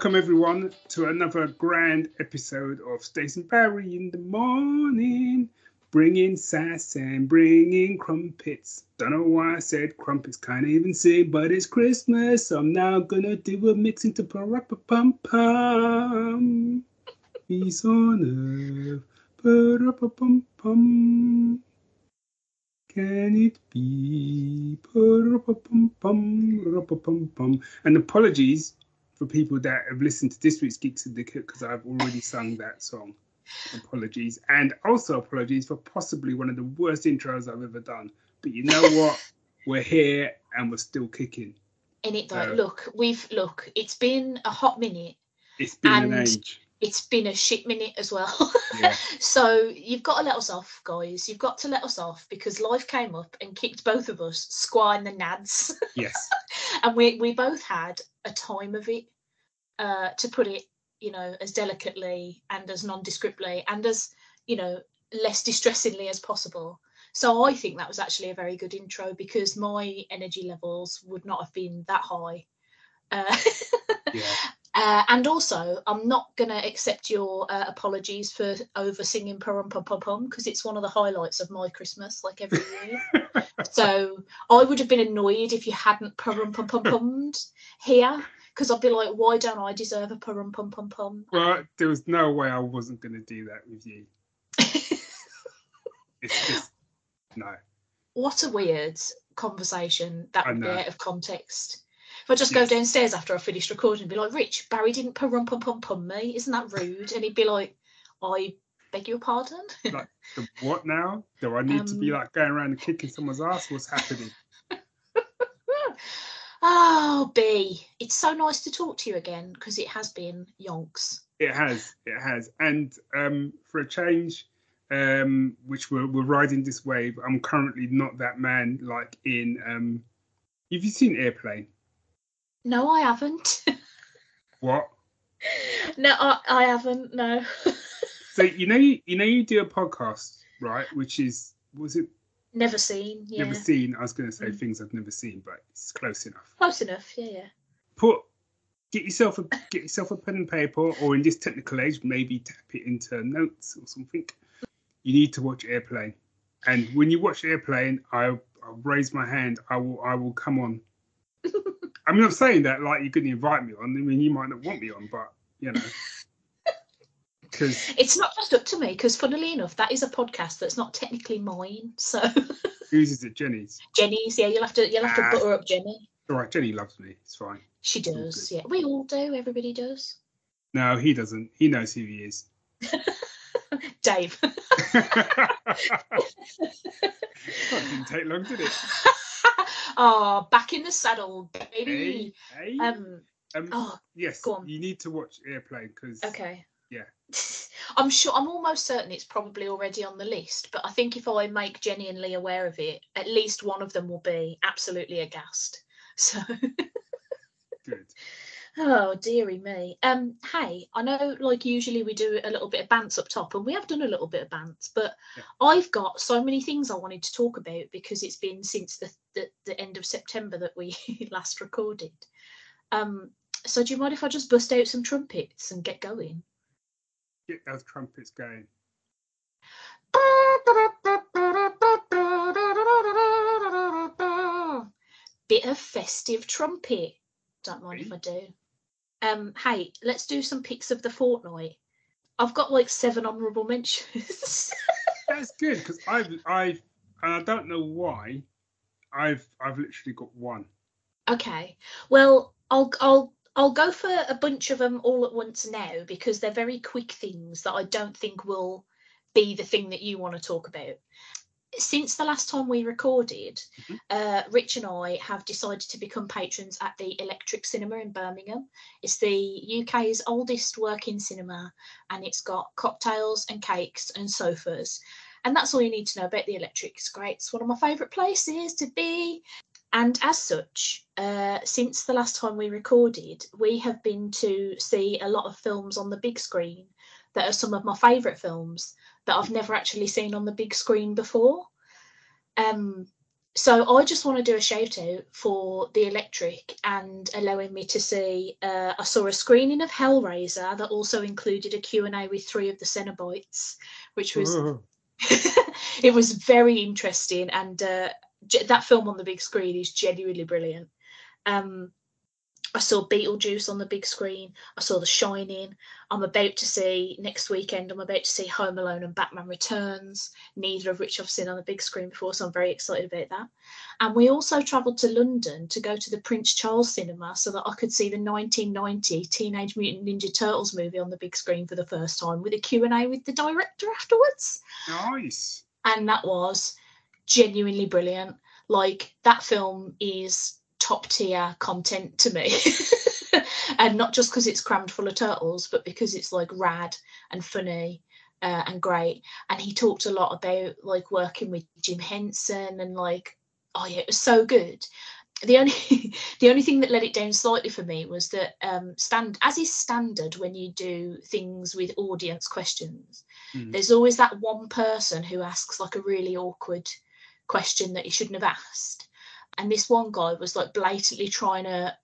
Welcome everyone to another grand episode of Stace and Barry in the morning, bringing sass and bringing crumpets. Don't know why I said crumpets, can't even sing, but it's Christmas, so I'm now gonna do a mix into pa-ra-pa-pum-pum. Peace on earth, pa-ra-pa-pum-pum. Can it be? Pa-ra-pa-pum-pum, ra-pa-pum-pum. And apologies for people that have listened to this week's Geek Syndicate because I've already sung that song. Apologies. And also apologies for possibly one of the worst intros I've ever done. But you know what? We're here and we're still kicking. In it though, look, it's been a hot minute. It's been an age. It's been a shit minute as well. Yeah. So you've got to let us off, guys. You've got to let us off because life came up and kicked both of us square in the nads. Yes. And we both had a time of it, to put it, as delicately and as nondescriptly and as, less distressingly as possible. So I think that was actually a very good intro because my energy levels would not have been that high. Yeah. And also, I'm not going to accept your apologies for over singing Pum Pum Pum Pum because it's one of the highlights of my Christmas, like every year. So I would have been annoyed if you hadn't Pum Pum Pum Pummed here because I'd be like, why don't I deserve a Pum Pum Pum Pum? Well, there was no way I wasn't going to do that with you. It's just, no. What a weird conversation that would be out of context. If I just go downstairs after I finished recording and be like, Rich, Barry didn't pum me. Isn't that rude? And he'd be like, I beg your pardon? Like, what now? Do I need to be like going around and kicking someone's ass? What's happening? Oh, B. It's so nice to talk to you again because it has been yonks. It has. And for a change, which we're riding this wave, I'm currently not that man like in... have you seen Airplane? No, I haven't. What? No, I haven't. No. So you do a podcast, right? Which is, was it? Never seen. Yeah. Never seen. I was going to say things I've never seen, but it's close enough. Close enough. Yeah. Get yourself a pen and paper, or in this technical age, maybe tap it into notes or something. You need to watch Airplane, and when you watch Airplane, I'll raise my hand. I will come on. I mean, I'm saying that like you couldn't invite me on. I mean, you might not want me on, but because it's not just up to me. Because funnily enough, that is a podcast that's not technically mine. So whose is it? Jenny's. Jenny's. Yeah, you'll have to butter up Jenny. All right, Jenny loves me. It's fine. She does. Yeah, we all do. Everybody does. No, he doesn't. He knows who he is. Dave. That didn't take long, did it? Oh, back in the saddle, baby. Hey. Yes. Go on. You need to watch Airplane because. Okay. Yeah. I'm almost certain it's probably already on the list, but I think if I make Jenny and Lee aware of it, at least one of them will be absolutely aghast. So. Good. Oh, dearie me. Hey, I know like usually we do a little bit of bants up top, and we have done a little bit of bants, but I've got so many things I wanted to talk about because it's been since the end of September that we last recorded. So do you mind if I just bust out some trumpets and get going? Get those trumpets going. Bit of festive trumpet. Don't mind if I do. Hey, let's do some picks of the fortnight. I've got like 7 honourable mentions. That's good because I don't know why. I've literally got 1. Okay. Well, I'll go for a bunch of them all at once now because they're very quick things that I don't think will be the thing that you want to talk about. Since the last time we recorded, Rich and I have decided to become patrons at the Electric Cinema in Birmingham. It's the UK's oldest working cinema, and it's got cocktails and cakes and sofas. And that's all you need to know about the Electric. It's great. It's one of my favourite places to be. And as such, since the last time we recorded, we have been to see a lot of films on the big screen that are some of my favourite films that I've never actually seen on the big screen before. So I just want to do a shout out for the Electric and allowing me to see. I saw a screening of Hellraiser that also included a Q&A with 3 of the Cenobites, which was it was very interesting, and that film on the big screen is genuinely brilliant. I saw Beetlejuice on the big screen. I saw The Shining. Next weekend, I'm about to see Home Alone and Batman Returns, neither of which I've seen on the big screen before, so I'm very excited about that. And we also travelled to London to go to the Prince Charles Cinema so that I could see the 1990 Teenage Mutant Ninja Turtles movie on the big screen for the first time with a Q&A with the director afterwards. Nice. And that was genuinely brilliant. Like, that film is top tier content to me. And not just because it's crammed full of turtles, but because it's like rad and funny and great. And he talked a lot about like working with Jim Henson and like, oh yeah, it was so good. The only thing that let it down slightly for me was that as is standard when you do things with audience questions, there's always that one person who asks like a really awkward question that he shouldn't have asked. And this one guy was like blatantly trying to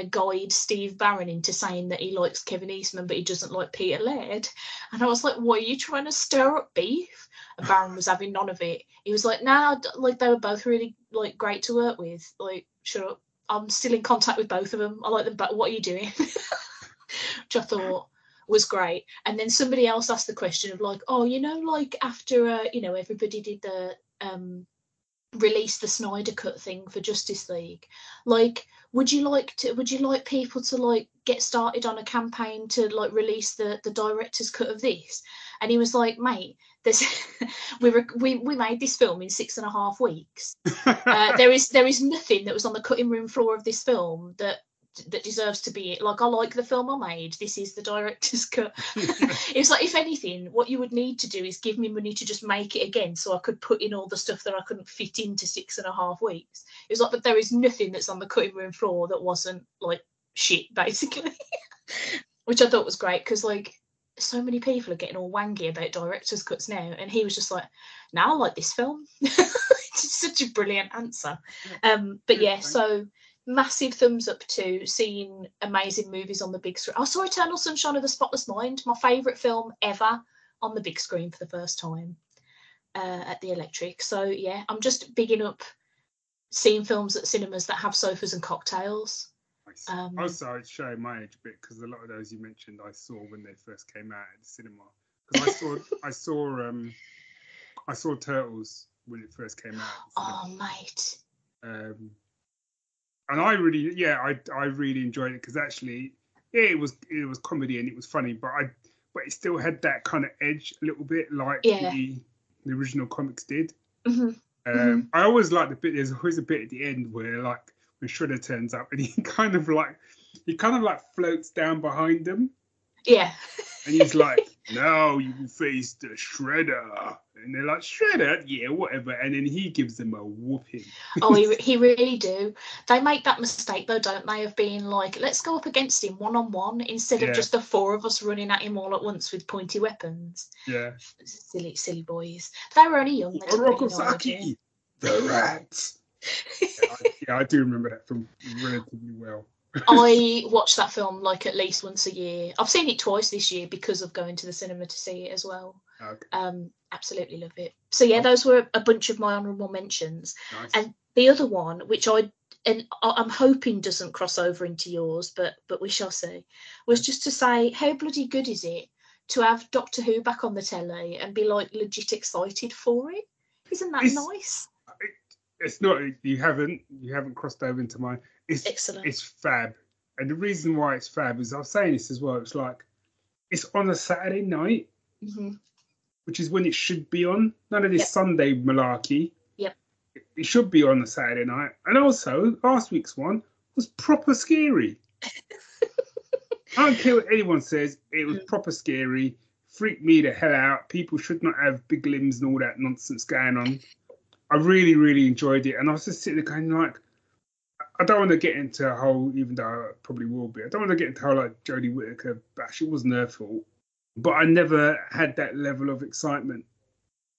guide Steve Barron into saying that he likes Kevin Eastman but he doesn't like Peter Laird. And I was like, why are you trying to stir up beef? And Barron was having none of it. He was like, nah, like they were both really like great to work with. Like, shut up. I'm still in contact with both of them. I like them, but what are you doing? Which I thought was great. And then somebody else asked the question of like, oh, like after everybody did the release the Snyder Cut thing for Justice League, like would you like people to like get started on a campaign to like release the director's cut of this? And he was like, mate, there's we made this film in 6.5 weeks. There is nothing that was on the cutting room floor of this film that deserves to be it. Like, I like the film I made. This is the director's cut. It's like, if anything, what you would need to do is give me money to just make it again so I could put in all the stuff that I couldn't fit into 6.5 weeks. It was like, but there is nothing that's on the cutting room floor that wasn't like shit, basically. Which I thought was great because like so many people are getting all wangy about director's cuts now, and he was just like, "Now I like this film." It's such a brilliant answer. But yeah, so massive thumbs up to seeing amazing movies on the big screen. I saw Eternal Sunshine of the Spotless Mind, my favourite film ever, on the big screen for the first time at the Electric. So yeah, I'm just bigging up seeing films at cinemas that have sofas and cocktails. Nice. Also, it's showing my age a bit because a lot of those you mentioned I saw when they first came out at the cinema. Because I saw Turtles when it first came out. Oh, mate. And I really enjoyed it because actually, yeah, it was comedy and it was funny, but it still had that kind of edge a little bit like the original comics did. I always like the bit. There's always a bit at the end where like when Shredder turns up and he kind of like floats down behind them. Yeah. And he's like, now you will face the Shredder. And they're like, Shredder? Yeah, whatever. And then he gives them a whooping. Oh, he really do. They make that mistake, though, don't they, of being like, let's go up against him one-on-one instead of just the 4 of us running at him all at once with pointy weapons. Yeah. Silly boys. They were only young. Orokosaki, the rats. I do remember that film relatively well. I watch that film like at least once a year. I've seen it twice this year because of going to the cinema to see it as well. Okay. Absolutely love it. So yeah, those were a bunch of my honourable mentions. Nice. And the other one, which I'm hoping doesn't cross over into yours, but we shall see, was just to say how bloody good is it to have Doctor Who back on the telly and be like legit excited for it? Isn't that nice? It's not. You haven't crossed over into mine. It's excellent. It's fab, and the reason why it's fab is I was saying this as well. It's like it's on a Saturday night, which is when it should be on. None of this Sunday malarkey. Yep. It should be on a Saturday night, and also last week's one was proper scary. I don't care what anyone says. It was proper scary. Freaked me the hell out. People should not have big limbs and all that nonsense going on. I really, really enjoyed it. And I was just sitting there going like, I don't want to get into a whole, even though I probably will be, I don't want to get into a whole like Jodie Whittaker bash. It wasn't her fault. But I never had that level of excitement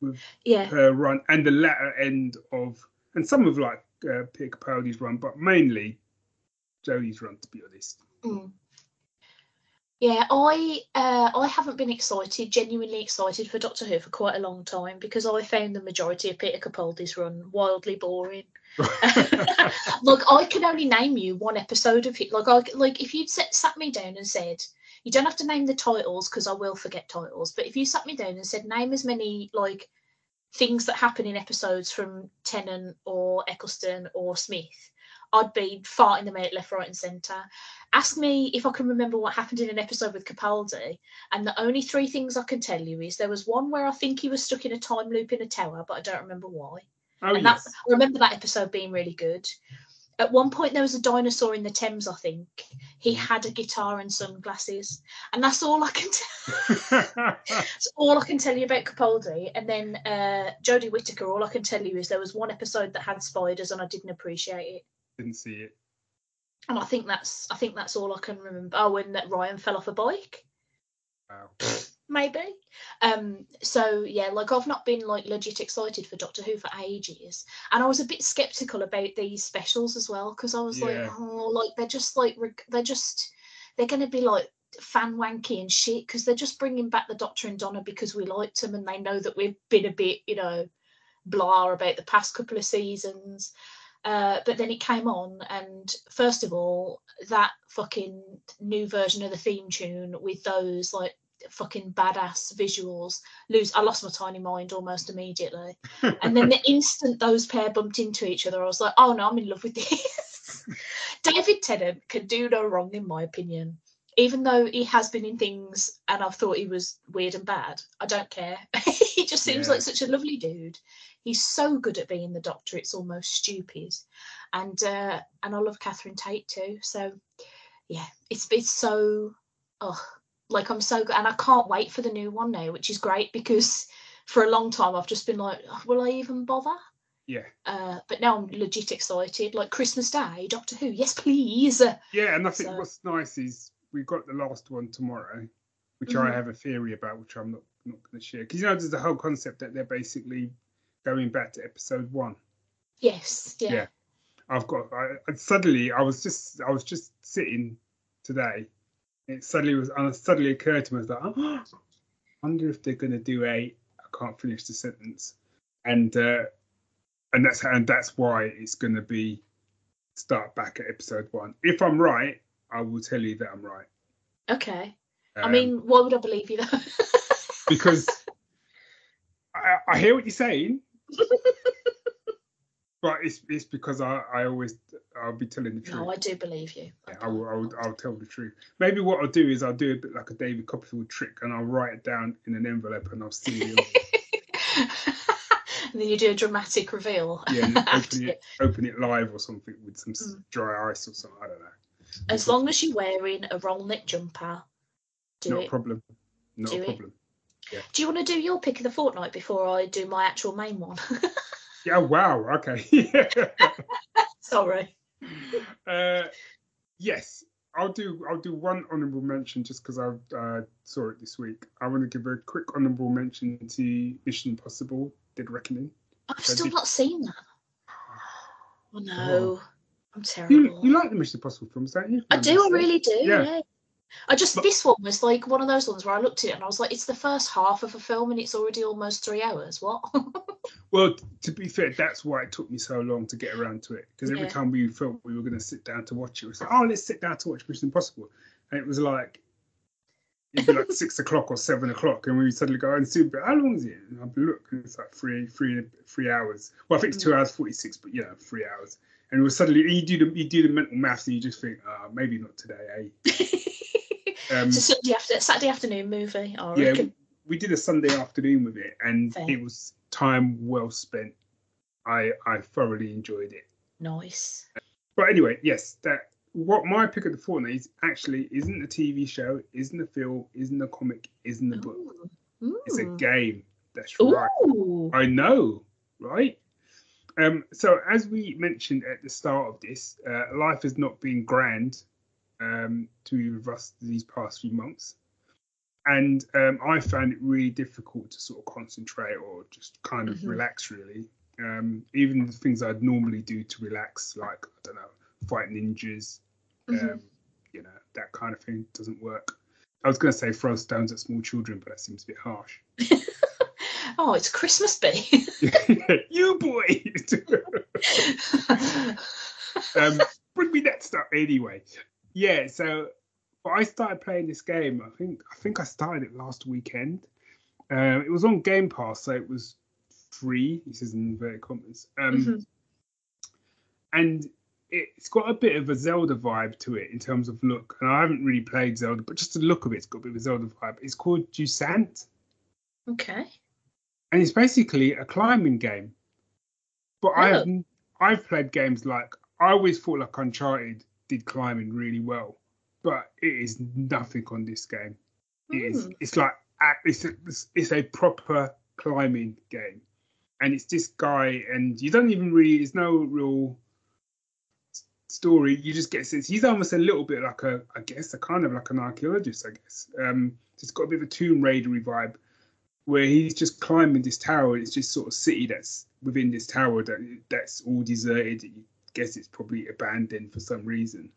with her run and the latter end of, and some of like Peter Capaldi's run, but mainly Jodie's run, to be honest. Yeah, I haven't been genuinely excited for Doctor Who for quite a long time because I found the majority of Peter Capaldi's run wildly boring. Look, I can only name you one episode of it. Like if you'd sat me down and said, you don't have to name the titles because I will forget titles, but if you sat me down and said, name as many like things that happen in episodes from Tennant or Eccleston or Smith, I'd be farting them out left, right, and centre. Ask me if I can remember what happened in an episode with Capaldi, and the only 3 things I can tell you is there was one where I think he was stuck in a time loop in a tower, but I don't remember why. I remember that episode being really good. At one point, there was a dinosaur in the Thames, I think. He had a guitar and sunglasses, and that's all I can tell. That's all I can tell you about Capaldi. And then Jodie Whittaker, all I can tell you is there was one episode that had spiders, and I didn't appreciate it. Didn't see it. And I think that's all I can remember. Oh, and that Ryan fell off a bike. Wow. Maybe. So yeah, like I've not been like legit excited for Doctor Who for ages, and I was a bit skeptical about these specials as well because I was like, oh, like they're going to be like fan wanky and shit because they're just bringing back the Doctor and Donna because we liked them and they know that we've been a bit, blah about the past couple of seasons. But then it came on, and first of all, that fucking new version of the theme tune with those like fucking badass visuals, I lost my tiny mind almost immediately. And then the instant those pair bumped into each other, I was like, oh no, I'm in love with this. David Tennant can do no wrong, in my opinion. Even though he has been in things and I've thought he was weird and bad, I don't care. He just seems like such a lovely dude. He's so good at being the Doctor, it's almost stupid. And I love Catherine Tate too. So yeah, it's so like I'm so good, and I can't wait for the new one now, which is great because for a long time I've just been like, will I even bother? Yeah. But now I'm legit excited. Like Christmas Day, Doctor Who, yes please. Yeah, and I think what's nice is we've got the last one tomorrow, which I have a theory about, which I'm not going to share, because there's the whole concept that they're basically going back to episode 1. Yes. Yeah. Suddenly I was just sitting today. It suddenly occurred to me, I was like, I wonder if they're going to do I can't finish the sentence, and that's why it's going to be start back at episode 1. If I'm right, I will tell you that I'm right. Okay. I mean, why would I believe you though? Because I hear what you're saying, but it's because I'll be telling the truth. No, I do believe you. Yeah, I'll tell the truth. Maybe what I'll do is I'll do a bit like a David Copperfield trick, and I'll write it down in an envelope, and I'll send it. And then you do a dramatic reveal. Yeah, and open it live or something with some dry ice or something. I don't know. As long as you're wearing a roll neck jumper, Not a problem. Not a problem. Yeah. Do you want to do your pick of the fortnight before I do my actual main one? Yeah. Wow. Okay. Sorry. Yes, I'll do one honourable mention just because I saw it this week. I want to give a quick honourable mention to Mission Impossible: Dead Reckoning. I've still not seen that. Oh no, I'm terrible. You like the Mission Impossible films, don't you? I do. I really do. Yeah. This one was like one of those ones where I looked at it and I was like, it's the first half of a film and it's already almost 3 hours. What? Well, to be fair, that's why it took me so long to get around to it. Because every time we felt we were going to sit down to watch it, we was like, let's sit down to watch Mission Impossible. And it was like, it'd be like 6 o'clock or 7 o'clock. And we suddenly go and see, how long is it? And I'd look, and it's like three hours. Well, I think it's 2 hours 46, but 3 hours. And it was suddenly, you do the mental maths and you just think, maybe not today, eh? It's a Saturday afternoon movie, I reckon. We did a Sunday afternoon with it, and it was time well spent. I thoroughly enjoyed it. Nice. But anyway, yes, what my pick of the fortnight is actually isn't a TV show, isn't a film, isn't a comic, isn't a book. Ooh. It's a game. That's right. Ooh. I know, right? So as we mentioned at the start of this, life has not been grand to either of us these past few months. And I found it really difficult to sort of concentrate or just kind of relax, really. Even the things I'd normally do to relax, like, I don't know, fight ninjas, you know, that kind of thing doesn't work. I was going to say throw stones at small children, but that seems a bit harsh. Oh, it's Christmas Day. You boy. Bring me that stuff anyway. Yeah, so I started playing this game. I think I started it last weekend. It was on Game Pass, so it was free. He says in inverted commas. And it's got a bit of a Zelda vibe to it in terms of look. And I haven't really played Zelda, but just the look of it's got a bit of a Zelda vibe. It's called Jusant. Okay. And it's basically a climbing game. But I've played games like, I always thought like Uncharted did climbing really well, but it is nothing on this game. It's like it's a proper climbing game, and it's this guy, and you don't even really, there's no real story. You just get a sense he's almost a little bit like a kind of like an archaeologist, I guess. It's got a bit of a Tomb Raidery vibe, where he's just climbing this tower, and it's just sort of city that's within this tower that's all deserted. You guess it's probably abandoned for some reason.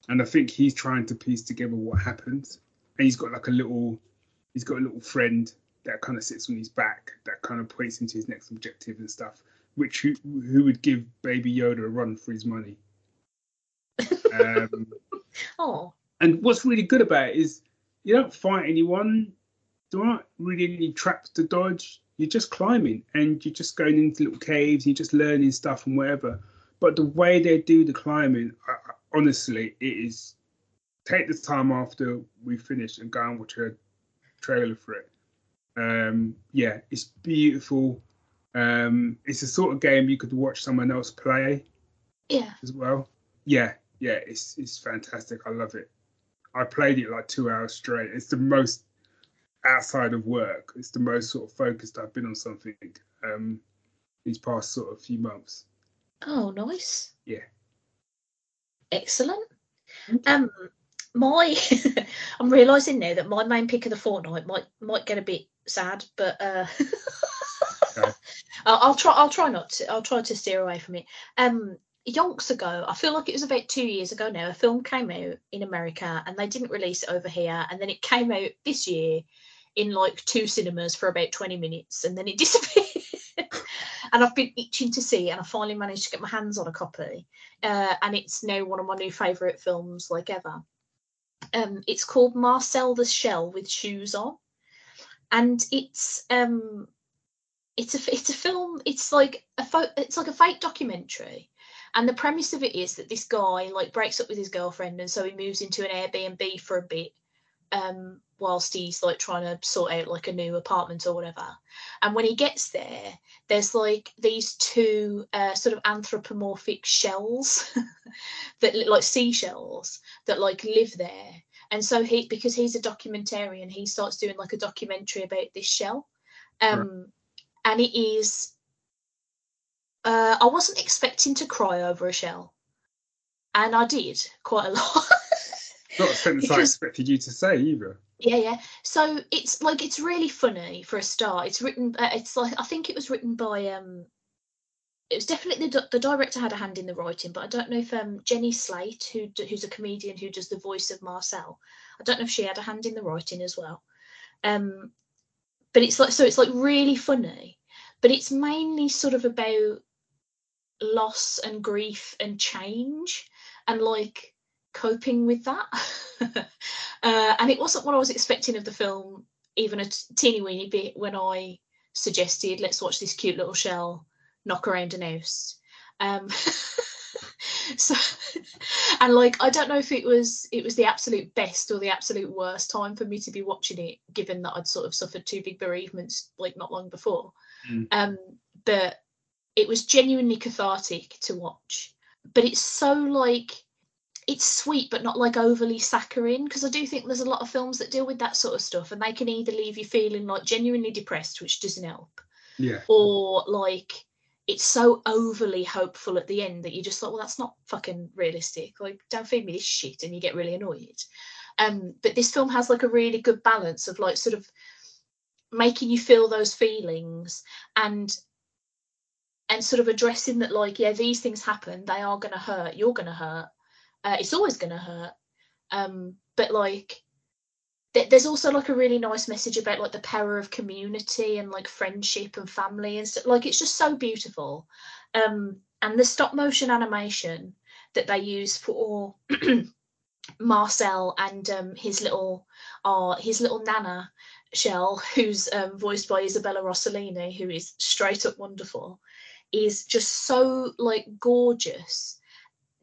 And I think he's trying to piece together what happens. And he's got a little friend that kind of sits on his back that kind of points him to his next objective and stuff, which who would give Baby Yoda a run for his money. And what's really good about it is you don't fight anyone. There aren't really any traps to dodge. You're just climbing and you're just going into little caves. You're just learning stuff and whatever. But the way they do the climbing, honestly, it is. Take the time after we finish and go and watch a trailer for it. Yeah, it's beautiful. It's a sort of game you could watch someone else play. Yeah. As well. Yeah, it's fantastic. I love it. I played it like 2 hours straight. It's the most outside of work. It's the most sort of focused I've been on something these past sort of few months. Oh, nice. Yeah. Excellent. I'm realising now that my main pick of the fortnight might get a bit sad, but okay. I'll try not to. I'll try to steer away from it. Yonks ago, I feel like it was about 2 years ago now, a film came out in America and they didn't release it over here, and then it came out this year in like 2 cinemas for about 20 minutes and then it disappeared. And I've been itching to see it, and I finally managed to get my hands on a copy, and it's now one of my new favourite films like ever. It's called Marcel the Shell with Shoes On, and it's a film. It's like a fake documentary, and the premise of it is that this guy like breaks up with his girlfriend, and so he moves into an Airbnb for a bit, whilst he's like trying to sort out like a new apartment or whatever. And when he gets there, there's like these 2 sort of anthropomorphic shells that look like seashells that like live there. And so because he's a documentarian, he starts doing like a documentary about this shell. And it is I wasn't expecting to cry over a shell, and I did quite a lot. Not a sentence I expected you to say either. Yeah. So it's really funny for a start. It's written. It's like, I think it was written by. It was definitely the director had a hand in the writing, but I don't know if Jenny Slate, who's a comedian who does the voice of Marcel, I don't know if she had a hand in the writing as well. But it's like really funny, but it's mainly sort of about loss and grief and change and like coping with that. And it wasn't what I was expecting of the film, even a teeny weeny bit, when I suggested let's watch this cute little shell knock around an house. So, and like, I don't know if it was the absolute best or the absolute worst time for me to be watching it, given that I'd sort of suffered 2 big bereavements like not long before. But it was genuinely cathartic to watch. But it's so like, it's sweet but not like overly saccharine, because I do think there's a lot of films that deal with that sort of stuff, and they can either leave you feeling like genuinely depressed, which doesn't help, or like it's so overly hopeful at the end that you're just like, well, that's not fucking realistic, like don't feed me this shit, and you get really annoyed. But this film has like a really good balance of like sort of making you feel those feelings and sort of addressing that, like, yeah, these things happen, they are going to hurt, you're going to hurt, it's always going to hurt, but like there's also like a really nice message about like the power of community and like friendship and family and stuff. Like, it's just so beautiful. And the stop motion animation that they use for Marcel and his little Nana Shell, who's voiced by Isabella Rossellini, who is straight up wonderful, is just so like gorgeous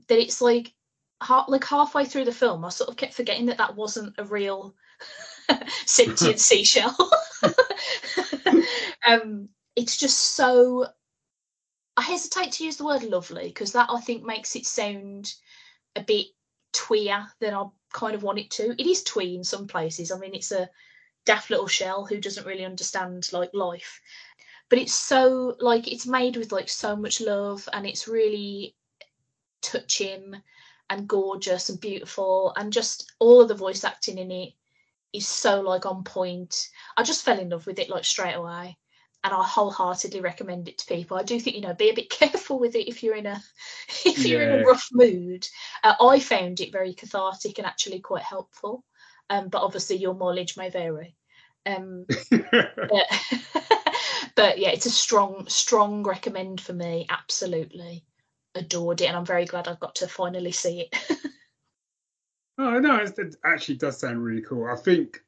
that it's like halfway through the film I sort of kept forgetting that wasn't a real sentient seashell. It's just so, I hesitate to use the word lovely because that I think makes it sound a bit twee-er than I kind of want it to. It is twee in some places. I mean, it's a daft little shell who doesn't really understand like life, but it's so like, it's made with like so much love, and it's really touching and gorgeous and beautiful, and just all of the voice acting in it is so like on point. I just fell in love with it like straight away, and I wholeheartedly recommend it to people. I do think, you know, be a bit careful with it if you're in a in a rough mood. I found it very cathartic and actually quite helpful, but obviously your mileage may vary. But, but yeah, it's a strong recommend for me. Absolutely adored it, and I'm very glad I got to finally see it. Oh no, it actually does sound really cool. I think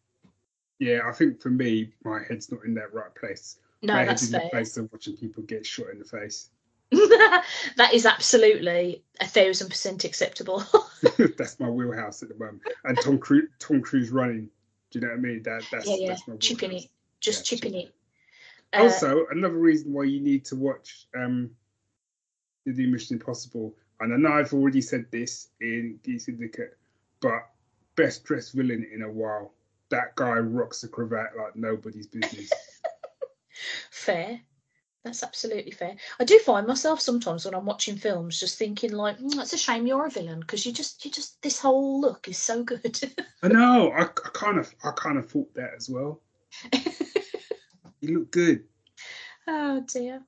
for me, my head's not in that right place. No, my that's head's in fair. the place of watching people get shot in the face. That is absolutely 1,000% acceptable. That's my wheelhouse at the moment. And Tom Cruise running. Do you know what I mean? That's my wheelhouse. Chipping it. Just chipping it. Also, another reason why you need to watch the new Mission Impossible, and I know I've already said this in the Syndicate, but best dressed villain in a while. That guy rocks a cravat like nobody's business. Fair. That's absolutely fair. I do find myself sometimes when I'm watching films just thinking like, it's a shame you're a villain, because you just this whole look is so good. I know. I kind of thought that as well. You look good. Oh dear.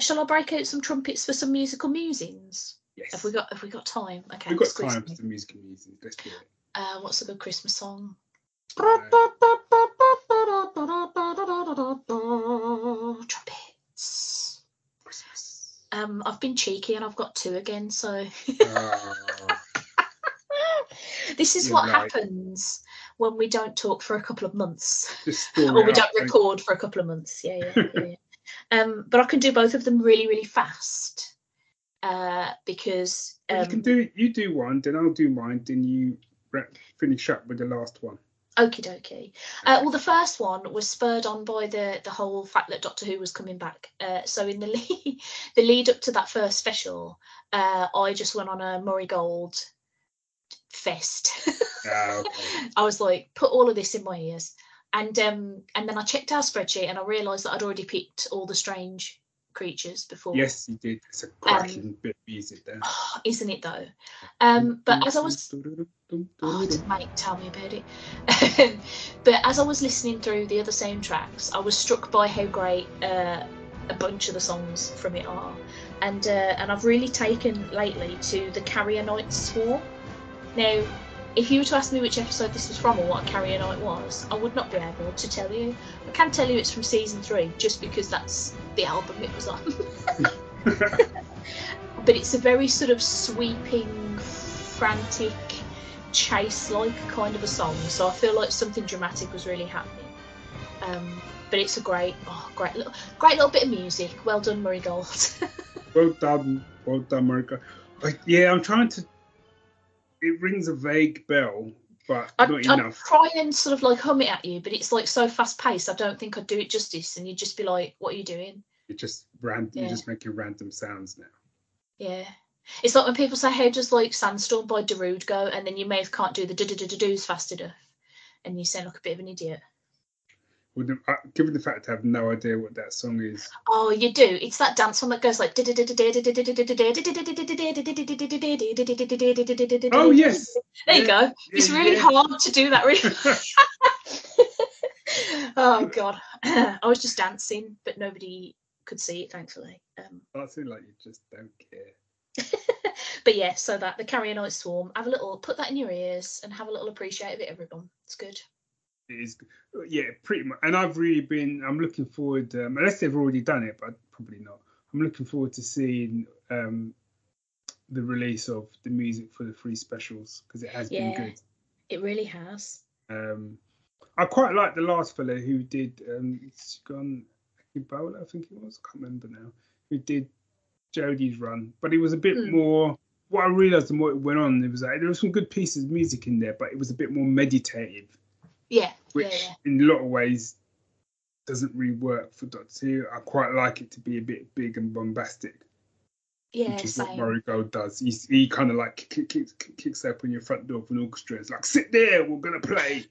Shall I break out some trumpets for some musical musings? Yes. Have we got time? Okay. We've got time for some musical musings. Let's do it. What's a good Christmas song? Trumpets. Christmas. I've been cheeky and I've got two again, so this is what happens when we don't talk for a couple of months, or we don't record for a couple of months. Yeah. But I can do both of them really, really fast, because you do one, then I'll do mine, then you finish up with the last one. Okie dokie. Well, the first one was spurred on by the whole fact that Doctor Who was coming back. So in the lead up to that first special, I just went on a Murray Gold fest. Okay. I was like, put all of this in my ears, and then I checked our spreadsheet and I realised that I'd already picked all the strange creatures before. Yes, you did. It's a cracking bit of music there. Isn't it though? But as I was, mate, tell me about it. But as I was listening through the other soundtracks, I was struck by how great a bunch of the songs from it are, and I've really taken lately to the Carrier Night Swarm. Now, if you were to ask me which episode this was from or what a Carrier Night was, I would not be able to tell you. I can tell you it's from season 3, just because that's the album it was on. But it's a very sort of sweeping, frantic, chase-like kind of a song, so I feel like something dramatic was really happening. But it's a great little bit of music. Well done, Murray Gold. Well done, Murray Gold. Yeah, I'm trying to. It rings a vague bell, but not enough. I try and sort of like hum it at you, but it's like so fast paced. I don't think I'd do it justice, and you'd just be like, "What are you doing?" You're just You're just making random sounds now. Yeah, it's like when people say, "How does like Sandstorm by Darude go?" and then your mouth can't do the do-do-do-do-dos fast enough, and you sound like a bit of an idiot. Given the fact I have no idea what that song is. Oh, you do. It's that dance one that goes like. Oh yes. There you go. It's really hard to do that. Really. Oh God, I was just dancing, but nobody could see it, thankfully. I feel like you just don't care. But yeah, so that the Carrier Night Swarm, put that in your ears and have a little appreciate of it, everyone. It's good. It is, yeah, pretty much. And I'm looking forward, unless they've already done it, but probably not. I'm looking forward to seeing the release of the music for the 3 specials, because it has been good. It really has. I quite like the last fellow who did it's gone Ebola, I think it was. I can't remember now. Who did Jodie's run, but it was a bit more. What I realised the more it went on, there was some good pieces of music in there, but it was a bit more meditative. Yeah, which in a lot of ways doesn't really work for Doctor Who. I quite like it to be a bit big and bombastic. Yeah, which is same. what Marigold does. He kind of like kicks up on your front door of an orchestra. It's like, sit there, we're gonna play.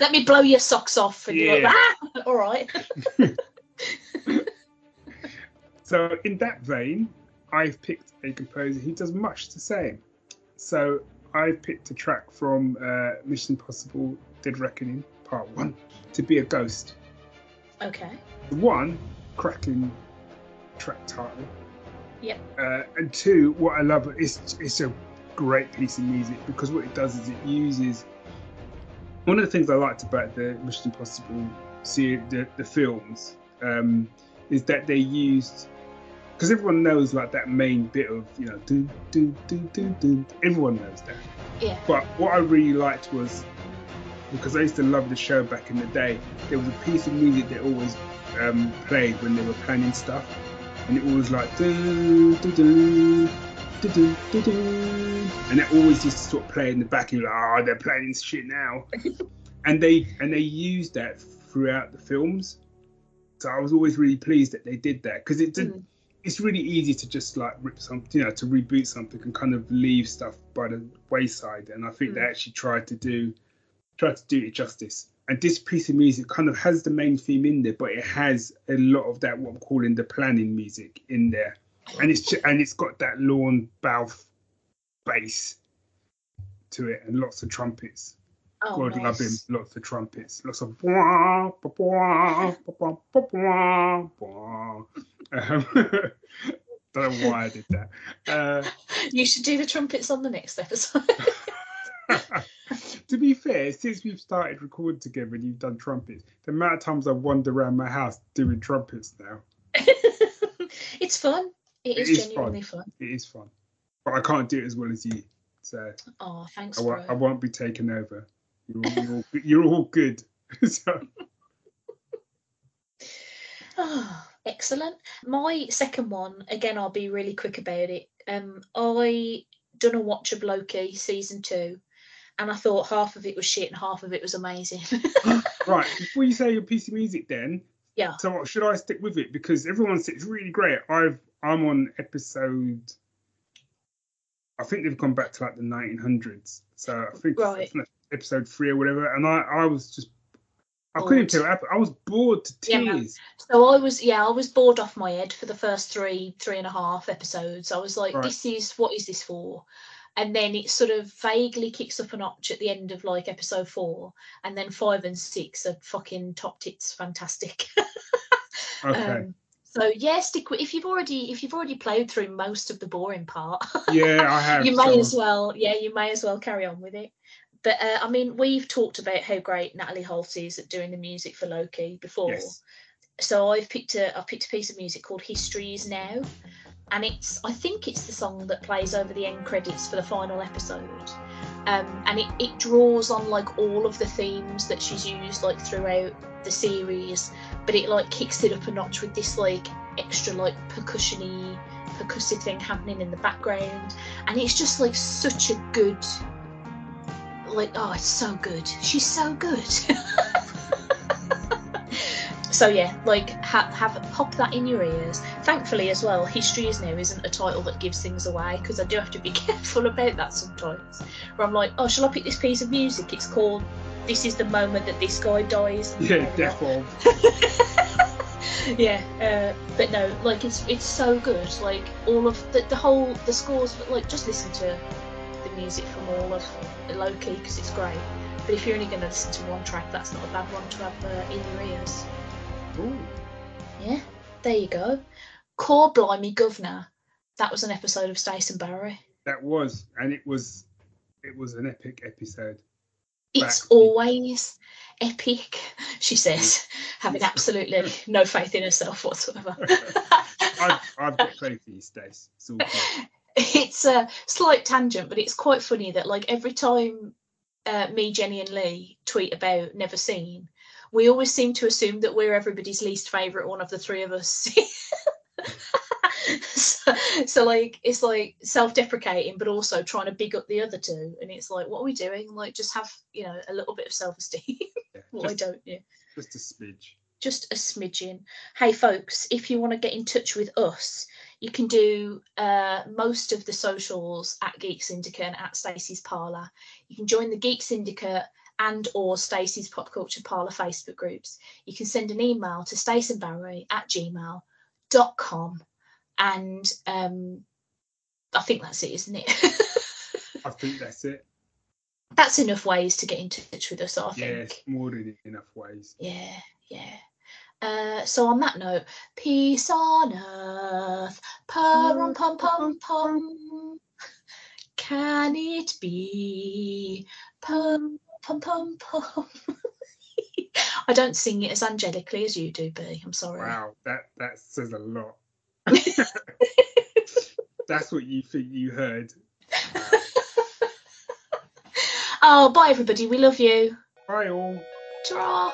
Let me blow your socks off, and you're like, ah, all right. So in that vein, I've picked a composer who does much the same. So I've picked a track from Mission Impossible: Dead Reckoning Part 1, To Be a Ghost. Okay. One, cracking track title. Yep. And 2, what I love it's a great piece of music, because what it does is it uses one of the things I liked about the Mission Impossible series, the films, is that they used, because everyone knows like that main bit of, you know, do do do do do. Everyone knows that. Yeah. But what I really liked was, because I used to love the show back in the day, there was a piece of music that always played when they were planning stuff. And it was like do do do do do do do, and it always used to sort of play in the back. And you're like, they're playing this shit now. and they used that throughout the films. So I was always really pleased that they did that, because it's really easy to just like rip something, you know, to reboot something and kind of leave stuff by the wayside. And I think they actually tried to do it justice. And this piece of music kind of has the main theme in there, but it has a lot of that, what I'm calling the planning music in there. And it's got that Lorne Balfe bass to it, and lots of trumpets. Oh, God nice. love him, lots of trumpets, lots of bwah, bwah, bwah, bwah, bwah. Don't know why I did that. You should do the trumpets on the next episode. To be fair, since we've started recording together and you've done trumpets, the amount of times I've wandered around my house doing trumpets now. It's fun. It is genuinely fun. It is fun. But I can't do it as well as you. So thanks, I won't be taken over. You're all good. So. Excellent. My second one, again, I'll be really quick about it. I done a watch of Loki season 2. And I thought half of it was shit and half of it was amazing. Right, before you say your piece of music then, yeah. So should I stick with it? Because everyone says it's really great. I'm on episode, I think they've gone back to like the 1900s. So I think it's episode 3 or whatever. And I was just, I couldn't tell what happened. I was bored to tears. Yeah. So I was bored off my head for the first 3.5 episodes. I was like, what is this for? And then it sort of vaguely kicks up a notch at the end of like episode 4, and then 5 and 6 are fucking top tits fantastic. Okay. So yeah, stick with if you've already played through most of the boring part. Yeah, I have. You may as well carry on with it. But I mean, we've talked about how great Natalie Holt is at doing the music for Loki before. Yes. So I've picked a piece of music called History Is Now. And I think it's the song that plays over the end credits for the final episode. And it draws on like all of the themes that she's used like throughout the series, but it like kicks it up a notch with this like extra like percussive thing happening in the background. And it's just like such a good, like, it's so good. She's so good. So yeah, like pop that in your ears. Thankfully as well, History Is Now isn't a title that gives things away, because I do have to be careful about that sometimes. Where I'm like, shall I pick this piece of music? It's called This Is the Moment That This Guy Dies. Yeah, Death of. Yeah, but no, like it's so good. Like all of the scores, but like just listen to the music from all of Loki because it's great. But if you're only going to listen to one track, that's not a bad one to have in your ears. Ooh. Yeah, There you go. Core Blimey Governor. That was an episode of Stace and Barry. That was, and it was an epic episode. It's always epic, she says, having absolutely no faith in herself whatsoever. I've got faith in you, Stace. It's a slight tangent, but it's quite funny that like every time me, Jenny and Lee tweet about Never Seen, we always seem to assume that we're everybody's least favourite one of the three of us. so like it's like self-deprecating but also trying to big up the other two, and it's like, what are we doing? Like, just have, you know, a little bit of self-esteem. Why don't you? Just a smidge. Just a smidgen. Hey folks, if you want to get in touch with us, you can do most of the socials at Geek Syndicate and at Stacey's Parlour. You can join the Geek Syndicate and or Stacey's Pop Culture Parlour Facebook groups. You can send an email to staceandbarry@gmail.com. And I think that's it, isn't it? I think that's it. That's enough ways to get in touch with us, I think. Yes, more than enough ways. Yeah. So on that note, peace on earth, pum pum pum pum. Can it be pum pum pum pum? I don't sing it as angelically as you do, B. I'm sorry. Wow, that says a lot. That's what you think you heard. Oh, bye everybody. We love you. Bye all. Ta-ra.